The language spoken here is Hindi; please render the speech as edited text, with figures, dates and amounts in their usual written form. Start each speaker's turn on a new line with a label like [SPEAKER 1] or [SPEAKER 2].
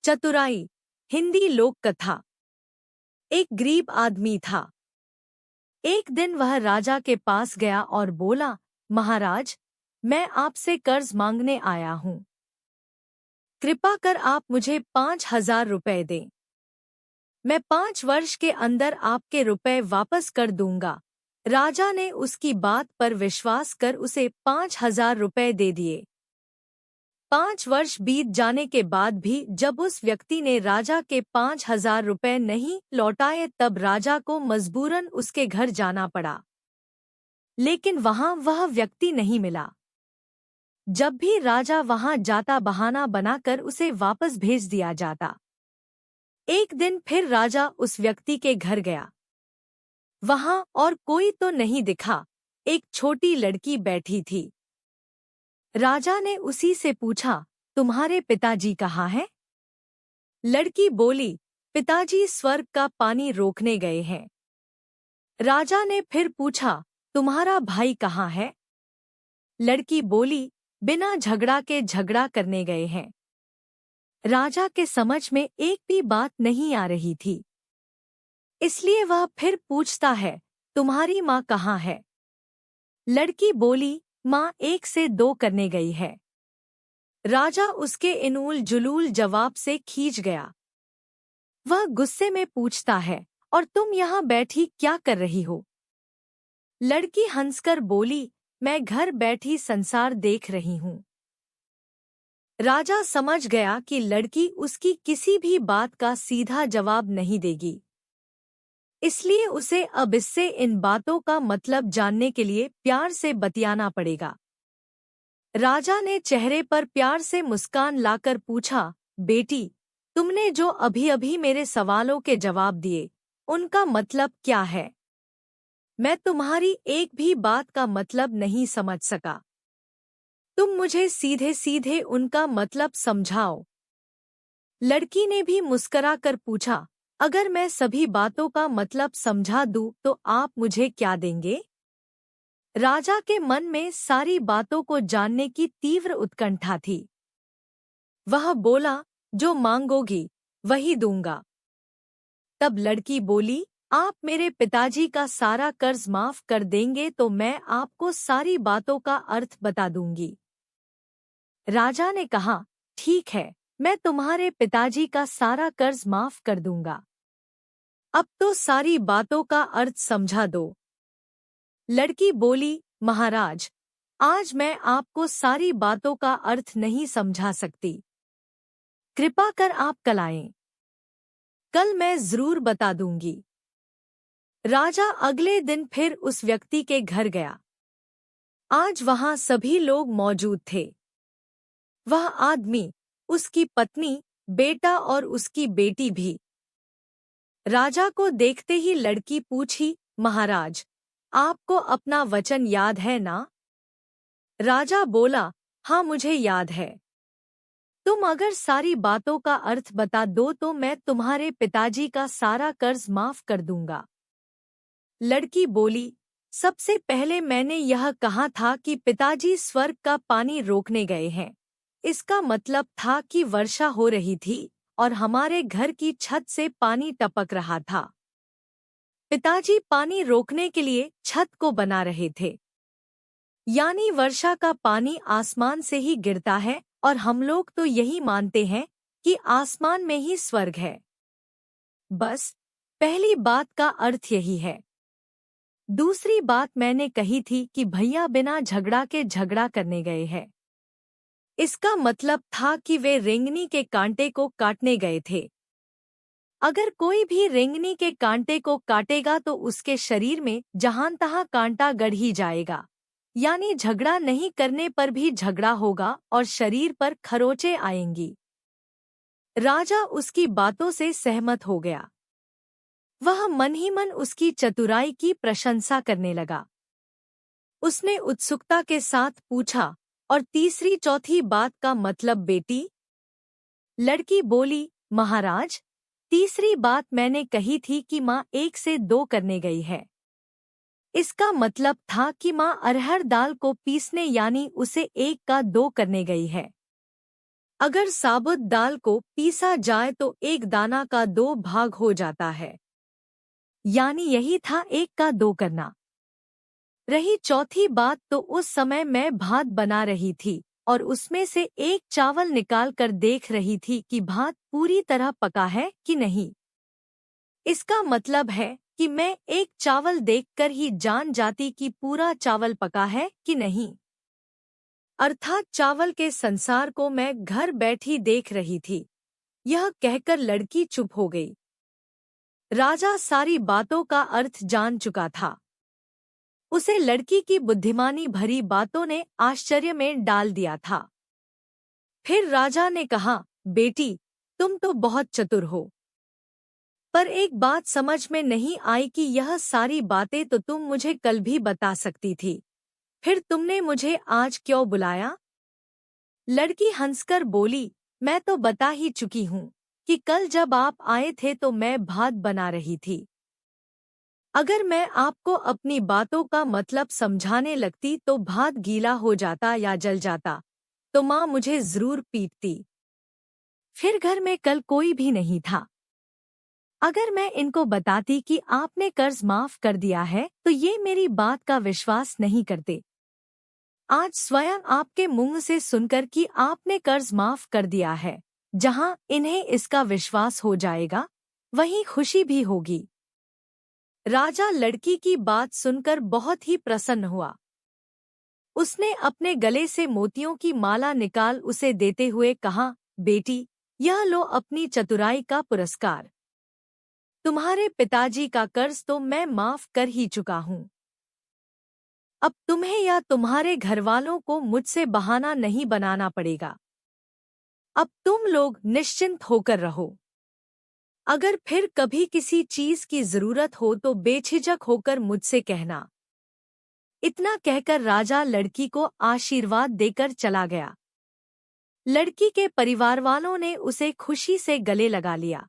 [SPEAKER 1] चतुराई हिंदी लोक कथा। एक गरीब आदमी था। एक दिन वह राजा के पास गया और बोला, महाराज, मैं आपसे कर्ज मांगने आया हूँ। कृपा कर आप मुझे 5,000 रुपए दें। मैं 5 वर्ष के अंदर आपके रुपए वापस कर दूंगा। राजा ने उसकी बात पर विश्वास कर उसे 5,000 रुपए दे दिए। 5 वर्ष बीत जाने के बाद भी जब उस व्यक्ति ने राजा के 5,000 रुपए नहीं लौटाए तब राजा को मजबूरन उसके घर जाना पड़ा। लेकिन वहां वह व्यक्ति नहीं मिला। जब भी राजा वहां जाता बहाना बनाकर उसे वापस भेज दिया जाता। एक दिन फिर राजा उस व्यक्ति के घर गया। वहां और कोई तो नहीं दिखा, एक छोटी लड़की बैठी थी। राजा ने उसी से पूछा, तुम्हारे पिताजी कहाँ हैं? लड़की बोली, पिताजी स्वर्ग का पानी रोकने गए हैं। राजा ने फिर पूछा, तुम्हारा भाई कहाँ है? लड़की बोली, बिना झगड़ा के झगड़ा करने गए हैं। राजा के समझ में एक भी बात नहीं आ रही थी। इसलिए वह फिर पूछता है, तुम्हारी माँ कहाँ है? लड़की बोली, माँ 1 से 2 करने गई है। राजा उसके इनूल जुलूल जवाब से खींच गया। वह गुस्से में पूछता है, और तुम यहाँ बैठी क्या कर रही हो? लड़की हंसकर बोली, मैं घर बैठी संसार देख रही हूँ। राजा समझ गया कि लड़की उसकी किसी भी बात का सीधा जवाब नहीं देगी। इसलिए उसे अब इससे इन बातों का मतलब जानने के लिए प्यार से बतियाना पड़ेगा। राजा ने चेहरे पर प्यार से मुस्कान लाकर पूछा, बेटी, तुमने जो अभी-अभी मेरे सवालों के जवाब दिए, उनका मतलब क्या है? मैं तुम्हारी एक भी बात का मतलब नहीं समझ सका। तुम मुझे सीधे-सीधे उनका मतलब समझाओ। लड़की ने भी मुस्कराकर पूछा, अगर मैं सभी बातों का मतलब समझा दूं तो आप मुझे क्या देंगे? राजा के मन में सारी बातों को जानने की तीव्र उत्कंठा थी। वह बोला, जो मांगोगी वही दूंगा। तब लड़की बोली, आप मेरे पिताजी का सारा कर्ज माफ कर देंगे तो मैं आपको सारी बातों का अर्थ बता दूंगी। राजा ने कहा, ठीक है, मैं तुम्हारे पिताजी का सारा कर्ज माफ कर दूंगा। अब तो सारी बातों का अर्थ समझा दो। लड़की बोली, महाराज, आज मैं आपको सारी बातों का अर्थ नहीं समझा सकती। कृपा कर आप कल आएं। कल मैं जरूर बता दूंगी। राजा अगले दिन फिर उस व्यक्ति के घर गया। आज वहां सभी लोग मौजूद थे। वह आदमी, उसकी पत्नी, बेटा और उसकी बेटी भी। राजा को देखते ही लड़की पूछी, महाराज, आपको अपना वचन याद है ना? राजा बोला, हाँ मुझे याद है। तुम अगर सारी बातों का अर्थ बता दो तो मैं तुम्हारे पिताजी का सारा कर्ज माफ कर दूंगा। लड़की बोली, सबसे पहले मैंने यह कहा था कि पिताजी स्वर्ग का पानी रोकने गए हैं। इसका मतलब था कि वर्षा हो रही थी और हमारे घर की छत से पानी टपक रहा था। पिताजी पानी रोकने के लिए छत को बना रहे थे। यानी वर्षा का पानी आसमान से ही गिरता है और हम लोग तो यही मानते हैं कि आसमान में ही स्वर्ग है। बस पहली बात का अर्थ यही है। दूसरी बात मैंने कही थी कि भैया बिना झगड़ा के झगड़ा करने गए हैं। इसका मतलब था कि वे रेंगनी के कांटे को काटने गए थे। अगर कोई भी रेंगनी के कांटे को काटेगा तो उसके शरीर में जहां तहां कांटा गड़ ही जाएगा। यानी झगड़ा नहीं करने पर भी झगड़ा होगा और शरीर पर खरोंचे आएंगी। राजा उसकी बातों से सहमत हो गया। वह मन ही मन उसकी चतुराई की प्रशंसा करने लगा। उसने उत्सुकता के साथ पूछा, और तीसरी चौथी बात का मतलब बेटी? लड़की बोली, महाराज, तीसरी बात मैंने कही थी कि माँ 1 से 2 करने गई है। इसका मतलब था कि माँ अरहर दाल को पीसने यानी उसे 1 का 2 करने गई है। अगर साबुत दाल को पीसा जाए तो एक दाना का 2 भाग हो जाता है, यानी यही था 1 का 2 करना। रही चौथी बात तो उस समय मैं भात बना रही थी और उसमें से एक चावल निकाल कर देख रही थी कि भात पूरी तरह पका है कि नहीं। इसका मतलब है कि मैं एक चावल देखकर ही जान जाती कि पूरा चावल पका है कि नहीं। अर्थात चावल के संसार को मैं घर बैठी देख रही थी। यह कहकर लड़की चुप हो गई। राजा सारी बातों का अर्थ जान चुका था। उसे लड़की की बुद्धिमानी भरी बातों ने आश्चर्य में डाल दिया था। फिर राजा ने कहा, बेटी, तुम तो बहुत चतुर हो, पर एक बात समझ में नहीं आई कि यह सारी बातें तो तुम मुझे कल भी बता सकती थी, फिर तुमने मुझे आज क्यों बुलाया? लड़की हंसकर बोली, मैं तो बता ही चुकी हूँ कि कल जब आप आए थे तो मैं भात बना रही थी। अगर मैं आपको अपनी बातों का मतलब समझाने लगती तो भात गीला हो जाता या जल जाता, तो माँ मुझे जरूर पीटती। फिर घर में कल कोई भी नहीं था। अगर मैं इनको बताती कि आपने कर्ज माफ कर दिया है तो ये मेरी बात का विश्वास नहीं करते। आज स्वयं आपके मुंह से सुनकर कि आपने कर्ज माफ कर दिया है, जहां इन्हें इसका विश्वास हो जाएगा वहीं खुशी भी होगी। राजा लड़की की बात सुनकर बहुत ही प्रसन्न हुआ। उसने अपने गले से मोतियों की माला निकाल उसे देते हुए कहा, बेटी, यह लो अपनी चतुराई का पुरस्कार। तुम्हारे पिताजी का कर्ज तो मैं माफ कर ही चुका हूँ। अब तुम्हें या तुम्हारे घरवालों को मुझसे बहाना नहीं बनाना पड़ेगा। अब तुम लोग निश्चिंत होकर रहो। अगर फिर कभी किसी चीज की जरूरत हो तो बेझिझक होकर मुझसे कहना। इतना कहकर राजा लड़की को आशीर्वाद देकर चला गया। लड़की के परिवार वालों ने उसे खुशी से गले लगा लिया।